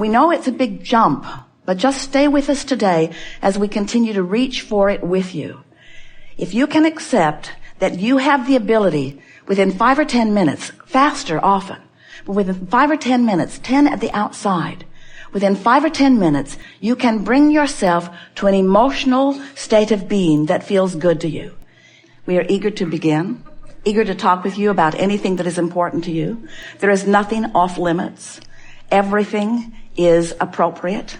We know it's a big jump, but just stay with us today as we continue to reach for it with you. If you can accept that you have the ability within 5 or 10 minutes, faster often, but within 5 or 10 minutes, 10 at the outside, within 5 or 10 minutes, you can bring yourself to an emotional state of being that feels good to you. We are eager to begin, eager to talk with you about anything that is important to you. There is nothing off limits. Everything is appropriate.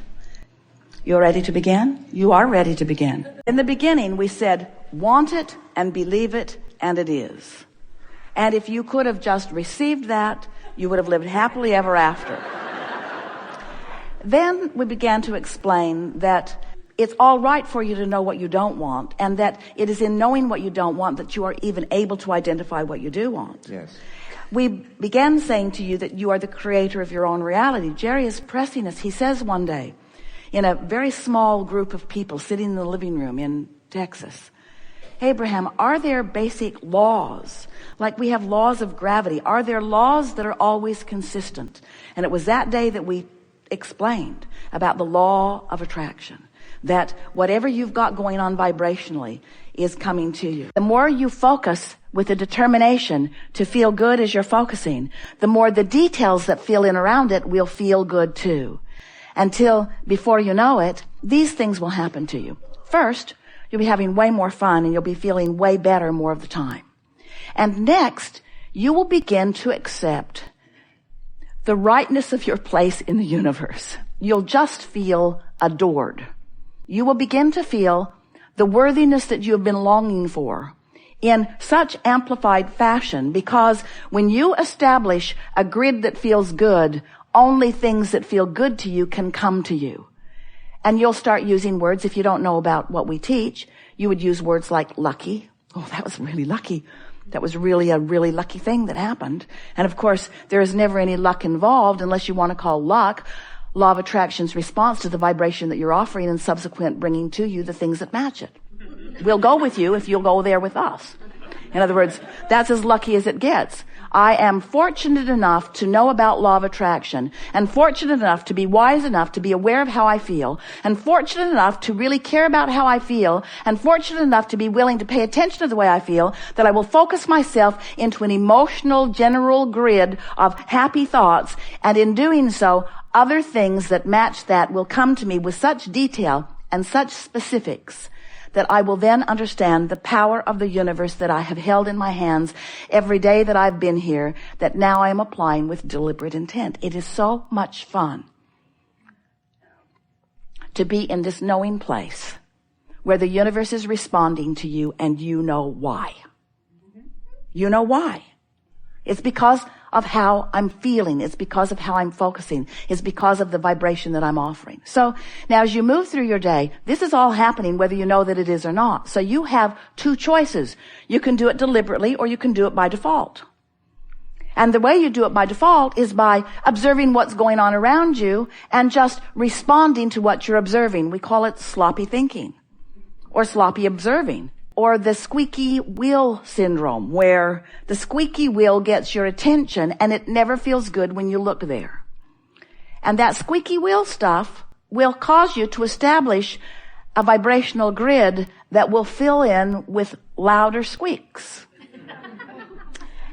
You're ready to begin? You are ready to begin. In the beginning, we said, want it and believe it, and it is. And if you could have just received that, you would have lived happily ever after. Then we began to explain that it's all right for you to know what you don't want, and that it is in knowing what you don't want that you are even able to identify what you do want. Yes. We began saying to you that you are the creator of your own reality. Jerry is pressing us. He says one day, in a very small group of people sitting in the living room in Texas, Abraham, are there basic laws? Like we have laws of gravity. Are there laws that are always consistent? And it was that day that we explained about the law of attraction, that whatever you've got going on vibrationally is coming to you. The more you focus with a determination to feel good as you're focusing, the more the details that fill in around it will feel good too. Until before you know it, these things will happen to you. First, you'll be having way more fun and you'll be feeling way better more of the time. And next, you will begin to accept the rightness of your place in the universe. You'll just feel adored. You will begin to feel the worthiness that you have been longing for in such amplified fashion, because when you establish a grid that feels good, only things that feel good to you can come to you. And you'll start using words, if you don't know about what we teach, you would use words like lucky. Oh, that was really lucky. That was really a really lucky thing that happened. And of course, there is never any luck involved unless you want to call luck law of attraction's response to the vibration that you're offering and subsequent bringing to you the things that match it. We'll go with you if you'll go there with us. In other words, that's as lucky as it gets. I am fortunate enough to know about law of attraction, and fortunate enough to be wise enough to be aware of how I feel, and fortunate enough to really care about how I feel, and fortunate enough to be willing to pay attention to the way I feel, that I will focus myself into an emotional general grid of happy thoughts, and in doing so, other things that match that will come to me with such detail and such specifics that I will then understand the power of the universe that I have held in my hands every day that I've been here, that now I am applying with deliberate intent. It is so much fun to be in this knowing place where the universe is responding to you and you know why. You know why. It's because of how I'm feeling. It's because of how I'm focusing. It's because of the vibration that I'm offering. So now as you move through your day, this is all happening whether you know that it is or not. So you have two choices. You can do it deliberately or you can do it by default. And the way you do it by default is by observing what's going on around you and just responding to what you're observing. We call it sloppy thinking or sloppy observing. Or the squeaky wheel syndrome, where the squeaky wheel gets your attention and it never feels good when you look there. And that squeaky wheel stuff will cause you to establish a vibrational grid that will fill in with louder squeaks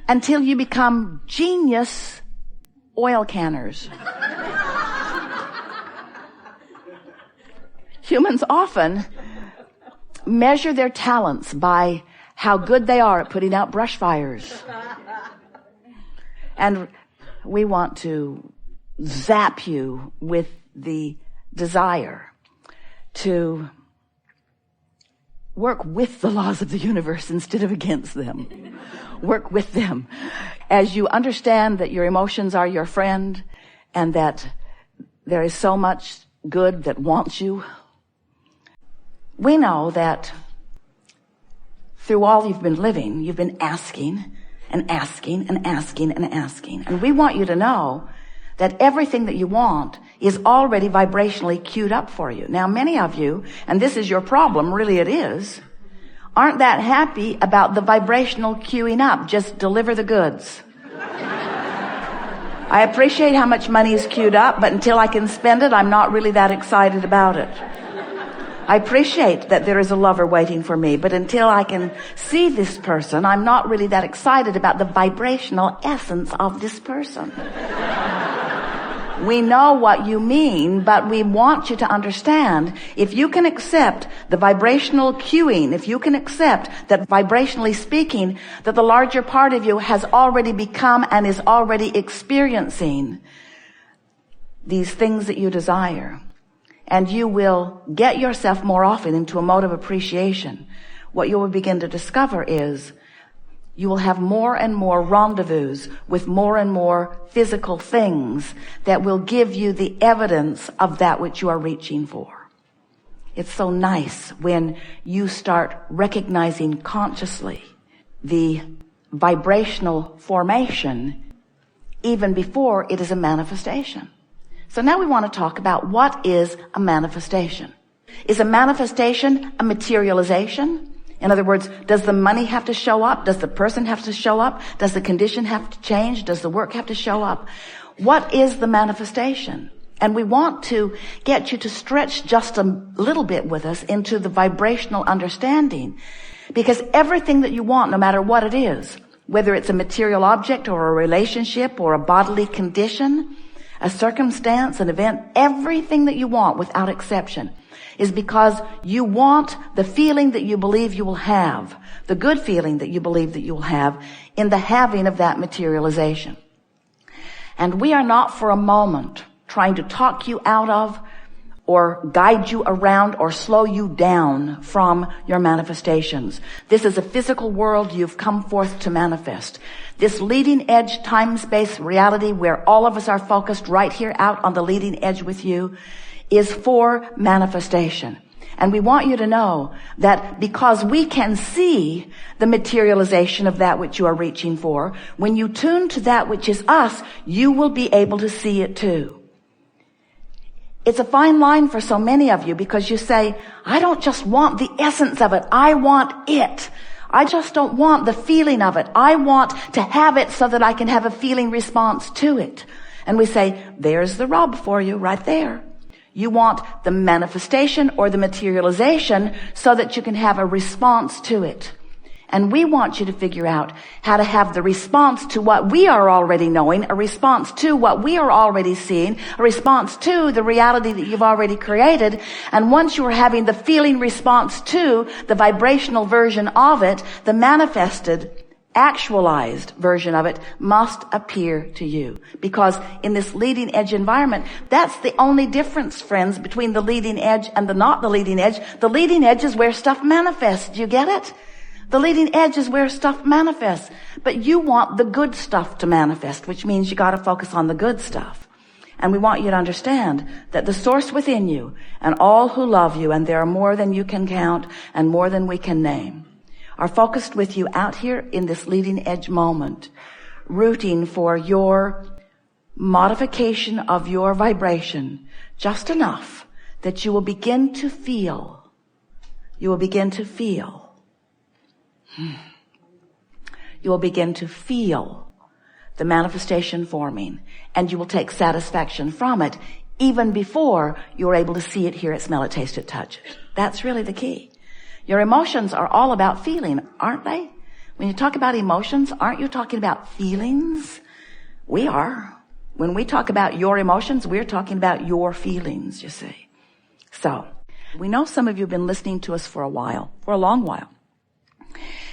until you become genius oil canners. Humans often measure their talents by how good they are at putting out brush fires. And we want to zap you with the desire to work with the laws of the universe instead of against them. Work with them. As you understand that your emotions are your friend and that there is so much good that wants you, we know that through all you've been living, you've been asking and asking and asking and asking. And we want you to know that everything that you want is already vibrationally queued up for you. Now, many of you, and this is your problem, really it is, aren't that happy about the vibrational queuing up. Just deliver the goods. I appreciate how much money is queued up, but until I can spend it, I'm not really that excited about it. I appreciate that there is a lover waiting for me, but until I can see this person, I'm not really that excited about the vibrational essence of this person. We know what you mean, but we want you to understand, if you can accept the vibrational cueing, if you can accept that vibrationally speaking, that the larger part of you has already become and is already experiencing these things that you desire, and you will get yourself more often into a mode of appreciation, what you will begin to discover is you will have more and more rendezvous with more and more physical things that will give you the evidence of that which you are reaching for. It's so nice when you start recognizing consciously the vibrational formation even before it is a manifestation. So now we want to talk about what is a manifestation. Is a manifestation a materialization? In other words, does the money have to show up? Does the person have to show up? Does the condition have to change? Does the work have to show up? What is the manifestation? And we want to get you to stretch just a little bit with us into the vibrational understanding, because everything that you want, no matter what it is, whether it's a material object or a relationship or a bodily condition, a circumstance, an event, everything that you want without exception is because you want the feeling that you believe you will have, the good feeling that you believe that you will have in the having of that materialization. And we are not for a moment trying to talk you out of or guide you around or slow you down from your manifestations. This is a physical world you've come forth to manifest. This leading edge time-space reality where all of us are focused right here out on the leading edge with you is for manifestation. And we want you to know that because we can see the materialization of that which you are reaching for, when you tune to that which is us, you will be able to see it too. It's a fine line for so many of you because you say, I don't just want the essence of it. I want it. I just don't want the feeling of it. I want to have it so that I can have a feeling response to it. And we say, there's the rub for you right there. You want the manifestation or the materialization so that you can have a response to it. And we want you to figure out how to have the response to what we are already knowing, a response to what we are already seeing, a response to the reality that you've already created. And once you are having the feeling response to the vibrational version of it, the manifested, actualized version of it must appear to you. Because in this leading edge environment, that's the only difference, friends, between the leading edge and the not the leading edge. The leading edge is where stuff manifests. Do you get it? The leading edge is where stuff manifests. But you want the good stuff to manifest, which means you got to focus on the good stuff. And we want you to understand that the source within you and all who love you, and there are more than you can count and more than we can name, are focused with you out here in this leading edge moment, rooting for your modification of your vibration just enough that you will begin to feel, you will begin to feel the manifestation forming, and you will take satisfaction from it even before you're able to see it, hear it, smell it, taste it, touch it. That's really the key. Your emotions are all about feeling, aren't they? When you talk about emotions, aren't you talking about feelings? We are. When we talk about your emotions, we're talking about your feelings, you see. So, we know some of you have been listening to us for a while, for a long while.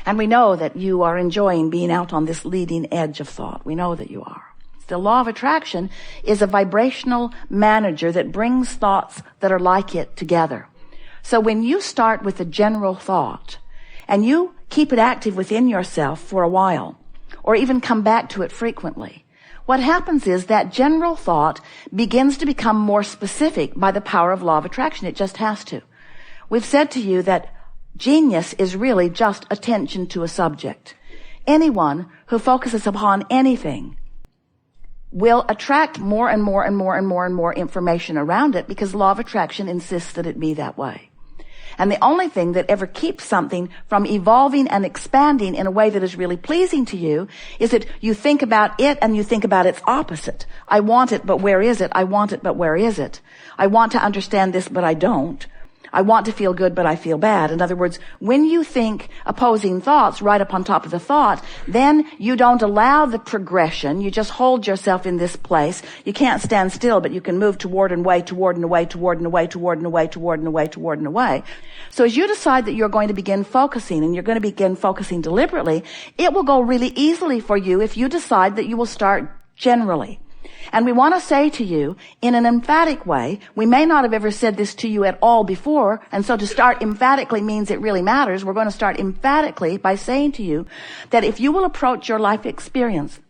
And we know that you are enjoying being out on this leading edge of thought. We know that you are. The law of attraction is a vibrational manager that brings thoughts that are like it together. So when you start with a general thought and you keep it active within yourself for a while, or even come back to it frequently, what happens is that general thought begins to become more specific by the power of law of attraction. It just has to. We've said to you that genius is really just attention to a subject. Anyone who focuses upon anything will attract more and more and more and more and more information around it because law of attraction insists that it be that way. And the only thing that ever keeps something from evolving and expanding in a way that is really pleasing to you is that you think about it and you think about its opposite. I want it, but where is it? I want it, but where is it? I want to understand this, but I don't. I want to feel good, but I feel bad. In other words, when you think opposing thoughts right up on top of the thought, then you don't allow the progression. You just hold yourself in this place. You can't stand still, but you can move toward and away, toward and away, toward and away, toward and away, toward and away, toward and away. So as you decide that you're going to begin focusing, and you're going to begin focusing deliberately, it will go really easily for you if you decide that you will start generally. And we want to say to you in an emphatic way, we may not have ever said this to you at all before, and so to start emphatically means it really matters. We're going to start emphatically by saying to you that if you will approach your life experience,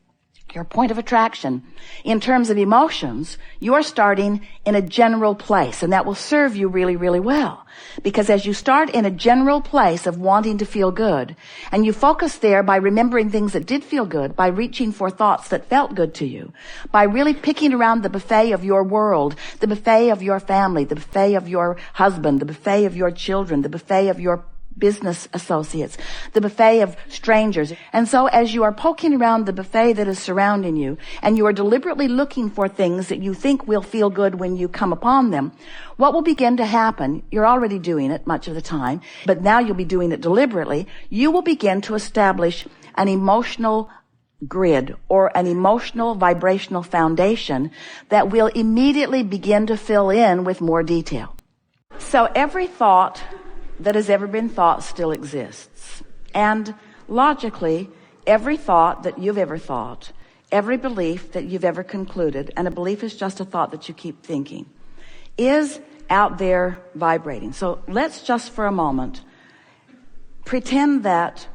your point of attraction, in terms of emotions, you are starting in a general place, and that will serve you really, really well. Because as you start in a general place of wanting to feel good, and you focus there by remembering things that did feel good, by reaching for thoughts that felt good to you, by really picking around the buffet of your world, the buffet of your family, the buffet of your husband, the buffet of your children, the buffet of your business associates, the buffet of strangers. And so as you are poking around the buffet that is surrounding you, and you are deliberately looking for things that you think will feel good when you come upon them, what will begin to happen, you're already doing it much of the time, but now you'll be doing it deliberately, you will begin to establish an emotional grid or an emotional vibrational foundation that will immediately begin to fill in with more detail. So every thought that has ever been thought still exists. And logically, every thought that you've ever thought, every belief that you've ever concluded, and a belief is just a thought that you keep thinking, is out there vibrating. So let's just for a moment pretend that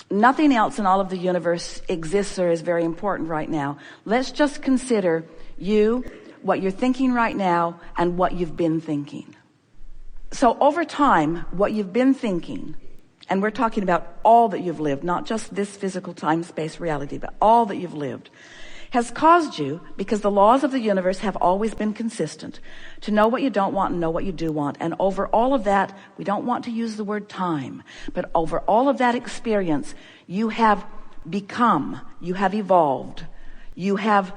nothing else in all of the universe exists or is very important right now. Let's just consider you, what you're thinking right now, and what you've been thinking. So over time, what you've been thinking, and we're talking about all that you've lived, not just this physical time-space reality, but all that you've lived, has caused you, because the laws of the universe have always been consistent, to know what you don't want and know what you do want. And over all of that, we don't want to use the word time, but over all of that experience, you have become, you have evolved, you have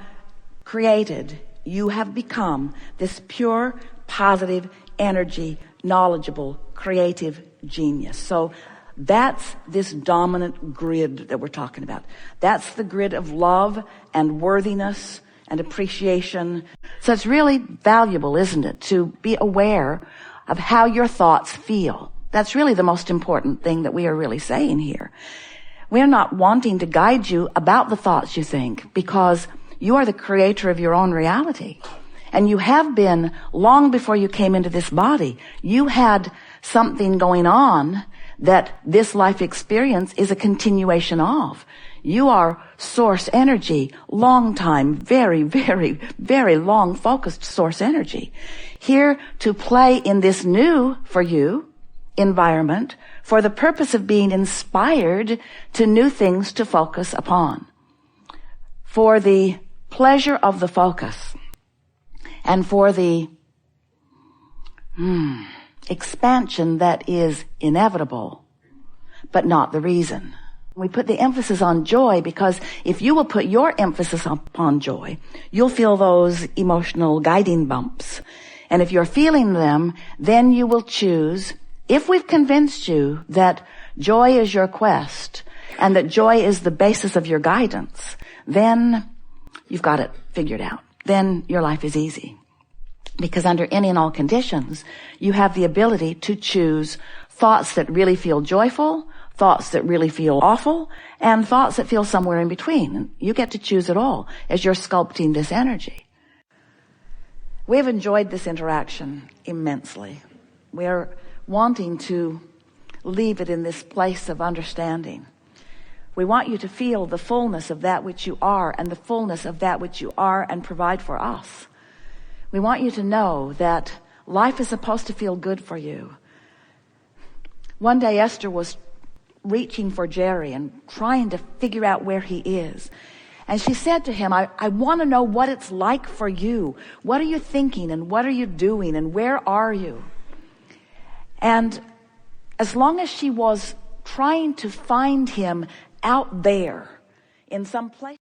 created, you have become this pure, positive energy, knowledgeable, creative genius. So that's this dominant grid that we're talking about. That's the grid of love and worthiness and appreciation. So it's really valuable, isn't it, to be aware of how your thoughts feel. That's really the most important thing that we are really saying here. We're not wanting to guide you about the thoughts you think, because you are the creator of your own reality. And you have been long before you came into this body. You had something going on that this life experience is a continuation of. You are source energy, long time, very, very, very long focused source energy. Here to play in this new, for you, environment for the purpose of being inspired to new things to focus upon. For the pleasure of the focus. And for the expansion that is inevitable, but not the reason. We put the emphasis on joy because if you will put your emphasis upon joy, you'll feel those emotional guiding bumps. And if you're feeling them, then you will choose, if we've convinced you that joy is your quest and that joy is the basis of your guidance, then you've got it figured out. Then your life is easy. Because under any and all conditions, you have the ability to choose thoughts that really feel joyful, thoughts that really feel awful, and thoughts that feel somewhere in between. You get to choose it all as you're sculpting this energy. We've enjoyed this interaction immensely. We're wanting to leave it in this place of understanding. We want you to feel the fullness of that which you are and the fullness of that which you are and provide for us. We want you to know that life is supposed to feel good for you. One day Esther was reaching for Jerry and trying to figure out where he is. And she said to him, I want to know what it's like for you. What are you thinking and what are you doing and where are you? And as long as she was trying to find him out there in some place,